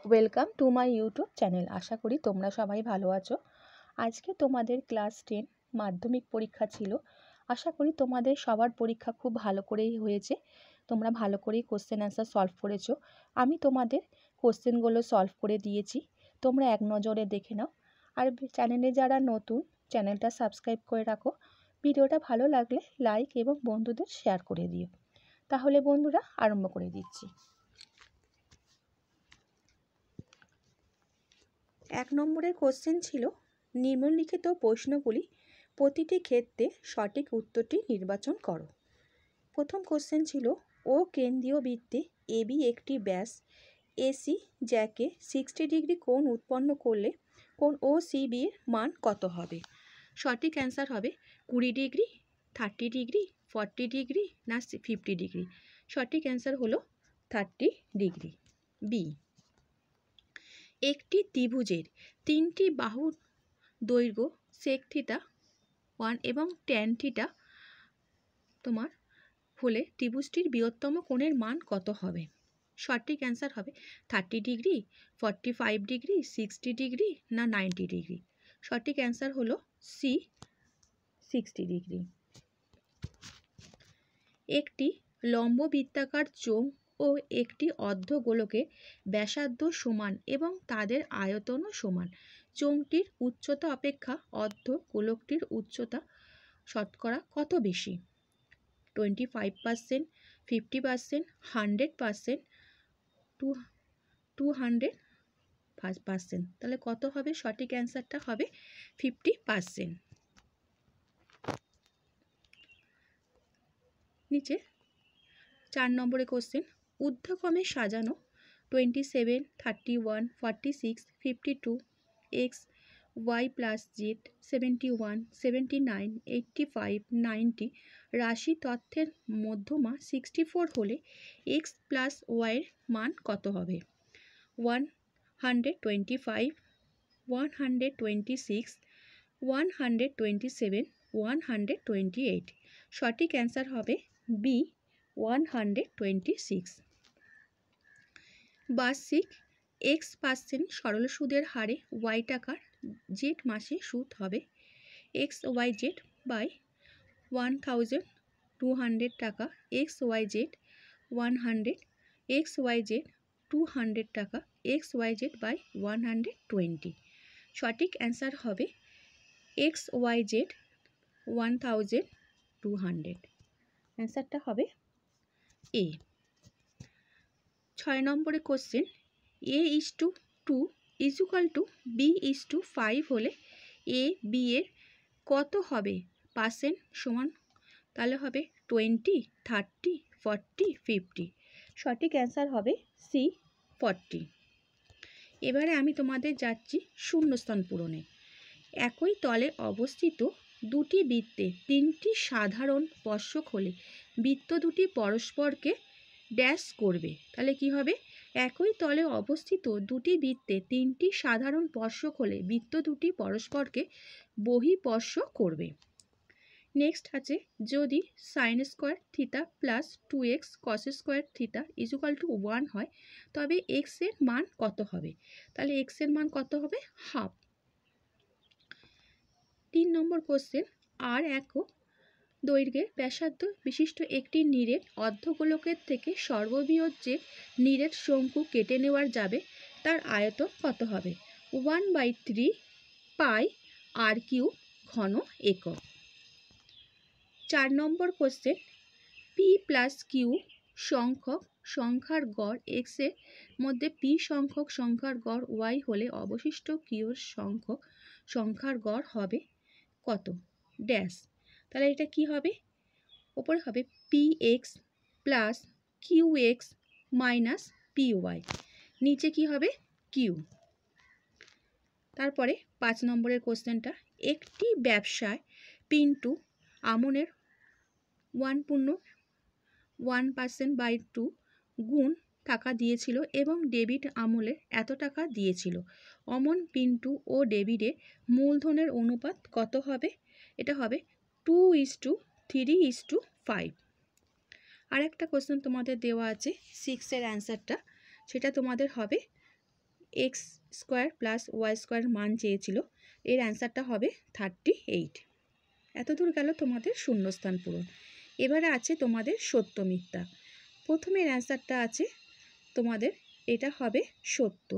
Welcome to my YouTube channel. আশা করি তোমরা সবাই ভালো আছো। আজকে তোমাদের ক্লাস 10 মাধ্যমিক পরীক্ষা ছিল। আশা করি তোমাদের সবার পরীক্ষা খুব ভালো করেই হয়েছে। তোমরা ভালো করেই কোশ্চেন অ্যান্সার সলভ করেছো। আমি তোমাদের কোশ্চেনগুলো সলভ করে দিয়েছি, তোমরা এক নজরে দেখে নাও। আর চ্যানেলে যারা নতুন, চ্যানেলটা সাবস্ক্রাইব করে রাখো। ভিডিওটা ভালো লাগলে লাইক এবং বন্ধুদের শেয়ার করে দিও। তাহলে বন্ধুরা আরম্ভ করে দিচ্ছি। 1 নম্বরের কোশ্চেন ছিল, নিম্নলিখিত প্রশ্নগুলি প্রতিটি ক্ষেত্রে সঠিক উত্তরটি নির্বাচন করো। প্রথম কোশ্চেন ছিল, ও কেন্দ্রীয় বৃত্তে এবি একটি ব্যাস এসি জ্যাকে 60 ডিগ্রি কোণ উৎপন্ন করলে কোণ ও সিবির মান কত হবে? সঠিক অ্যান্সার হবে 20 ডিগ্রি, 30 ডিগ্রি, 40 ডিগ্রি না 50 ডিগ্রি। সঠিক অ্যান্সার হলো 30 ডিগ্রি। বি, একটি ত্রিভুজের 3টি বাহুর দৈর্ঘ্য sec থিটা 1 এবং tan থিটা তোমার হলে ত্রিভুজটির বৃহত্তম কোণের মান কত হবে? সঠিক অ্যান্সার হবে 30 ডিগ্রি, 45 ডিগ্রি, 60 ডিগ্রি না 90 ডিগ্রি। সঠিক অ্যান্সার হলো সি, 60 ডিগ্রি। একটি লম্ব বৃত্তাকার চোঙ ও একটি অর্ধগোলকের ব্যাসার্ধ সমান এবং তাদের আয়তনও সমান। চোঙটির উচ্চতা অপেক্ষা অর্ধগোলকটির উচ্চতা শতকরা কত বেশি? 25%, 50%, 100%, 200%। তাহলে কত হবে? সঠিক অ্যান্সারটা হবে 50%। নিচে 4 নম্বরের কোশ্চেন, ঊর্ধ্বক্রমে সাজানো 27, 31, 46, 52, x, y প্লাস জেড 71, 79, 85, 90 রাশি তথ্যের মধ্যমা 64 হলে x প্লাস y এর মান কত হবে? 125, 126, 127, 128। সঠিক অ্যান্সার হবে বি, 126। বার্ষিক x% সরল সুদের হারে y টাকার জেড মাসে সুদ হবে xyz বাই 1200 টাকা, xyz 100, xyz 200 টাকা, xyz বাই 120। সঠিক অ্যান্সার হবে xyz 1200। অ্যান্সারটা হবে এ। 6 নম্বরের কোশ্চেন, a:2 b:5 হলে a b এর কত হবে? পার্সেন্ট সমান, তাহলে হবে 20, 30, 40, 50। সঠিক অ্যান্সার হবে সি, 40। এবারে আমি তোমাদের যাচ্ছি শূন্যস্থান পূরণে। একই তলে অবস্থিত দুটি বৃত্তে 3টি সাধারণ স্পর্শক হলে বৃত্ত দুটি পরস্পরকে ড্যাশ করবে। তাহলে কি হবে? একই তলে অবস্থিত দুটি বৃত্তে 3টি সাধারণ স্পর্শক হলে বৃত্ত দুটি পরস্পরকে বহিঃস্পর্শ করবে। নেক্সট আছে, যদি sin square theta plus 2x cos square theta equal to 1 হয় তবে x এর মান কত হবে? তাহলে x এর মান কত হবে? হাফ। 3 নম্বর কোশ্চেন, আর একক দৈর্ঘ্যের ব্যাসার্ধ বিশিষ্ট একটি নিরেট অর্ধগোলকের থেকে সর্ববৃহৎ যে নিরেট শঙ্কু কেটে নেওয়া যাবে তার আয়তন কত হবে? 1/3 পাই আর কিউব ঘন একক। 4 নম্বর কোশ্চেন, পি প্লাস কিউ সংখ্যক সংখ্যার গড় x এর মধ্যে p সংখ্যক সংখ্যার গড় y হলে অবশিষ্ট কিউর সংখ্যক সংখ্যার গড় হবে কত? ড্যাশ। তাহলে এটা কি হবে? ওপরে হবে px plus qx minus py, নিচে কি হবে? q। তারপরে 5 নম্বরের কোশ্চেনটা, একটি ব্যবসায় পিন্টু আমনের 1%/2 গুণ টাকা দিয়েছিল এবং ডেবিট আমলের এত টাকা দিয়েছিল। অমন পিন্টু ও ডেবিটের মূলধনের অনুপাত কত হবে? এটা হবে 2:3:5। আর একটা কোশ্চেন তোমাদের দেওয়া আছে 6 এর অ্যান্সারটা, সেটা তোমাদের হবে X square plus Y square মান চেয়েছিল, এর অ্যান্সারটা হবে 38। এতদূর গেল তোমাদের শূন্যস্থান পূরণ। এবারে আছে তোমাদের সত্য মিথ্যা। প্রথমের অ্যান্সারটা আছে তোমাদের এটা হবে সত্য,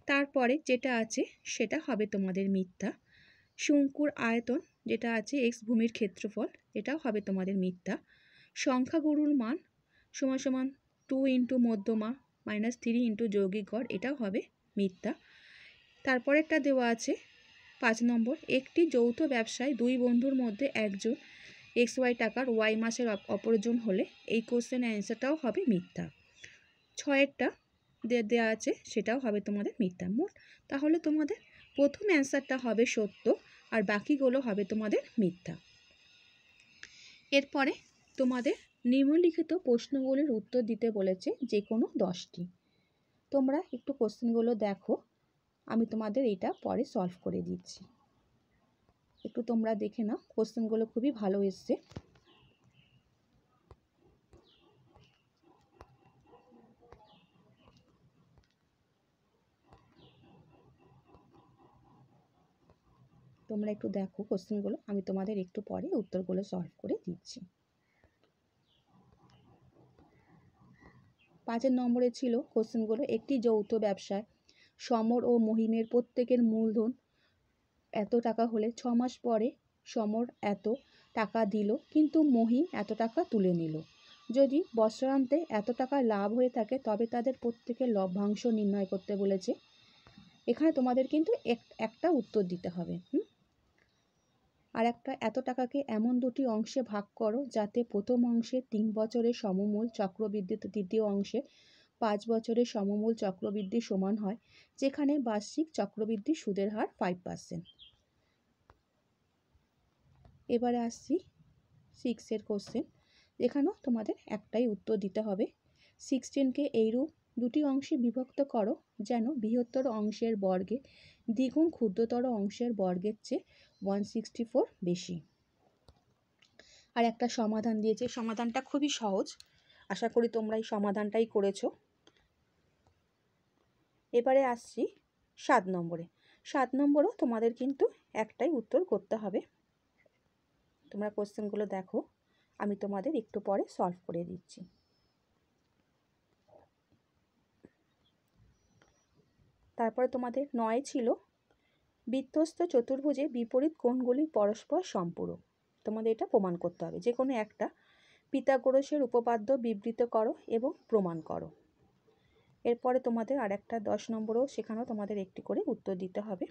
তারপরে যেটা আছে সেটা হবে তোমাদের মিথ্যা। শঙ্কুর আয়তন যেটা আছে এক্স ভূমির ক্ষেত্রফল, এটাও হবে তোমাদের মিথ্যা। সংখ্যাগুরুর মান সমান সমান 2 ইন্টু মধ্যমা মাইনাস 3 ইন্টু যৌগিক গড়, এটাও হবে মিথ্যা। তারপরেরটা দেওয়া আছে 5 নম্বর, একটি যৌথ ব্যবসায় দুই বন্ধুর মধ্যে একজন এক্স ওয়াই টাকার ওয়াই মাসের অপরজন হলে এই কোশ্চেনের অ্যান্সারটাও হবে মিথ্যা। 6এরটা দেওয়া আছে সেটাও হবে তোমাদের মিথ্যা। মোট তাহলে তোমাদের প্রথম অ্যান্সারটা হবে সত্য আর বাকিগুলো হবে তোমাদের মিথ্যা। এরপরে তোমাদের নিম্নলিখিত প্রশ্নগুলির উত্তর দিতে বলেছে যে কোনো 10টি। তোমরা একটু কোশ্চেনগুলো দেখো, আমি তোমাদের এটা পরে সলভ করে দিচ্ছি। একটু তোমরা দেখে নাও, কোশ্চেনগুলো খুবই ভালো এসছে। তোমরা একটু দেখো কোশ্চেনগুলো, আমি তোমাদের একটু পরে উত্তরগুলো সলভ করে দিচ্ছি। 5 নম্বরে ছিল কোশ্চেনগুলো, একটি যৌথ ব্যবসায় সমর ও মহিমের প্রত্যেকের মূলধন এত টাকা হলে 6 মাস পরে সমর এত টাকা দিল কিন্তু মহিম এত টাকা তুলে নিল। যদি বছরান্তে এত টাকা লাভ হয়ে থাকে তবে তাদের প্রত্যেকের লভ্যাংশ নির্ণয় করতে বলেছে। এখানে তোমাদের কিন্তু একটা উত্তর দিতে হবে। আর একটা, এত টাকাকে এমন দুটি অংশে ভাগ করো যাতে প্রথম অংশে 3 বছরের সমমূল চক্রবৃদ্ধি, দ্বিতীয় অংশে 5 বছরের সমমূল চক্রবৃদ্ধি সমান হয়, যেখানে বার্ষিক চক্রবৃদ্ধি সুদের হার 5%। এবারে আসছি 6 কোশ্চেন। এখানেও তোমাদের একটাই উত্তর দিতে হবে। 16কে এইরূপ দুটি অংশে বিভক্ত করো যেন বৃহত্তর অংশের বর্গে দ্বিগুণ ক্ষুদ্রতর অংশের বর্গের চেয়ে 164 বেশি। আর একটা সমাধান দিয়েছে, সমাধানটা খুবই সহজ, আশা করি তোমরা এই সমাধানটাই করেছো। এবারে আসছি 7 নম্বরে। 7 নম্বরও তোমাদের কিন্তু একটাই উত্তর করতে হবে। তোমরা কোশ্চেনগুলো দেখো, আমি তোমাদের একটু পরে সলভ করে দিচ্ছি। তারপরে তোমাদের 9 ছিল বৃত্তস্থ চতুর্ভুজে বিপরীত কোণগুলি পরস্পর সম্পূরক। তোমাদের এটা প্রমাণ করতে হবে, যে কোনো একটা। পিথাগোরাসের উপপাদ্য বিবৃত করো এবং প্রমাণ করো। এরপরে তোমাদের আর একটা 10 নম্বরও, সেখানেও তোমাদের একটি করে উত্তর দিতে হবে।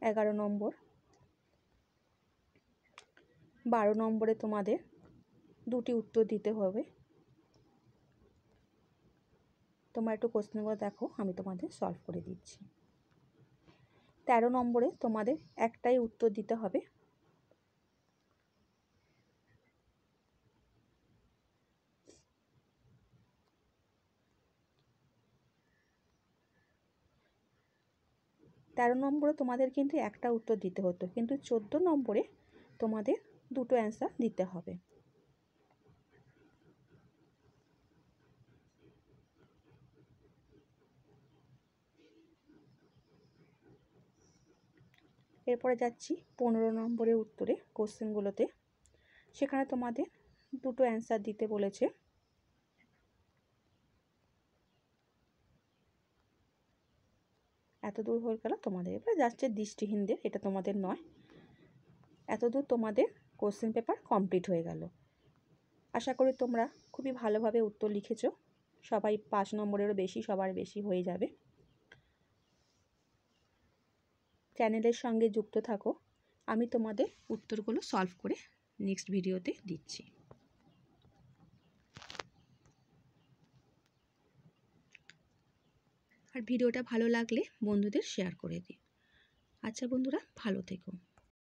11 নম্বর, 12 নম্বরে তোমাদের দুটি উত্তর দিতে হবে। তোমরা একটু কোশ্চেনগুলো দেখো, আমি তোমাদের সলভ করে দিচ্ছি। 13 নম্বরে তোমাদের একটাই উত্তর দিতে হবে। তেরো নম্বরে তোমাদের কিন্তু একটা উত্তর দিতে হতো, কিন্তু 14 নম্বরে তোমাদের দুটো অ্যান্সার দিতে হবে। এরপরে যাচ্ছি 15 নম্বরের উত্তরে কোশ্চেনগুলোতে। সেখানে তোমাদের দুটো অ্যান্সার দিতে বলেছে। এত দূর হয়ে গেল তোমাদের। এবার যাচ্ছে দৃষ্টিহীনদের, এটা তোমাদের নয়। এত দূর তোমাদের কোশ্চেন পেপার কমপ্লিট হয়ে গেল। আশা করি তোমরা খুবই ভালোভাবে উত্তর লিখেছো। সবাই 5 নম্বরেরও বেশি, সবার বেশি হয়ে যাবে। চ্যানেলের সঙ্গে যুক্ত থাকো, আমি তোমাদের উত্তরগুলো সলভ করে নেক্সট ভিডিওতে দিচ্ছি। আর ভিডিওটা ভালো লাগলে বন্ধুদের শেয়ার করে দিও। আচ্ছা বন্ধুরা, ভালো থেকো।